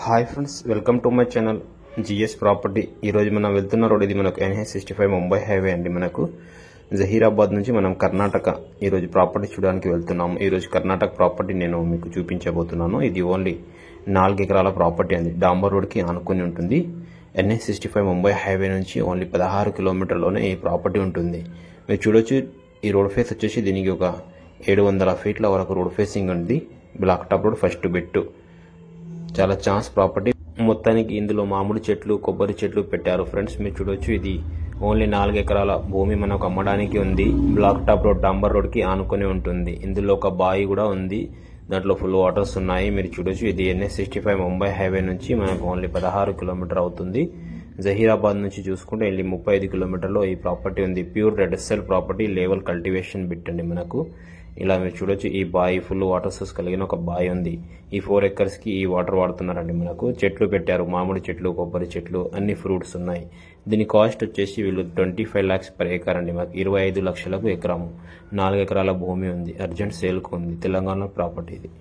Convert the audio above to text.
Hi friends, welcome to my channel GS property. ఈరోజు మనం వెళ్తున్న రోడ్ ఇది మనకు NH65 ముంబై హైవే అండి. మనకు జహీరాబాద్ నుంచి మనం కర్ణాటక ఈరోజు ప్రాపర్టీ చూడడానికి వెళ్తున్నాము. ఈరోజు కర్ణాటక ప్రాపర్టీ నేను మీకు చూపించబోతున్నాను. ఇది ఓన్లీ 4 ఎకరాల ప్రాపర్టీ అండి. డాంబర్ రోడ్కి ఆనుకొని ఉంటుంది. NH65 ముంబై హైవే నుంచి ఓన్లీ 16 కిలోమీటర్లోనే ఈ ప్రాపర్టీ ఉంటుంది. మీరు చూడొచ్చు, ఈ రోడ్ ఫేస్ వచ్చేసి దీనికి ఒక 700 ఫీట్ల వరకు రోడ్ ఫేసింగ్ ఉంది. బ్లాక్ టాప్ రోడ్, ఫస్ట్ బెట్టు, చాలా ఛాన్స్ ప్రాపర్టీ. మొత్తానికి ఇందులో మామిడి చెట్లు, కొబ్బరి చెట్లు పెట్టారు ఫ్రెండ్స్. మీరు చూడొచ్చు, ఇది ఓన్లీ 4 ఎకరాల భూమి మనకు అమ్మడానికి ఉంది. బ్లాక్ టాప్ రోడ్, డాంబర్ రోడ్కి ఆనుకొని ఉంటుంది. ఇందులో ఒక బావి కూడా ఉంది, దాంట్లో ఫుల్ వాటర్స్ ఉన్నాయి. మీరు చూడొచ్చు, ఇది NH65 ముంబై హైవే నుంచి మనకు ఓన్లీ 16 కిలోమీటర్ అవుతుంది. జహీరాబాద్ నుంచి చూసుకుంటే వెళ్ళి 35 కిలోమీటర్లో ఈ ప్రాపర్టీ ఉంది. Pure red cell property, level cultivation bit అండి. మనకు ఇలా మీరు చూడొచ్చు, ఈ బాయి ఫుల్ వాటర్ సోర్స్ కలిగిన ఒక బాయి ఉంది. ఈ 4 ఎకర్స్కి ఈ వాటర్ వాడుతున్నారండి. మనకు చెట్లు పెట్టారు, మామిడి చెట్లు, కొబ్బరి చెట్లు, అన్ని ఫ్రూట్స్ ఉన్నాయి. దీని కాస్ట్ వచ్చేసి వీళ్ళు 25 lakhs per acre అండి. మాకు 25 లక్షలకు ఎకరాము. 4 ఎకరాల భూమి ఉంది. అర్జెంట్ సేల్కు ఉంది. తెలంగాణ ప్రాపర్టీ ఇది.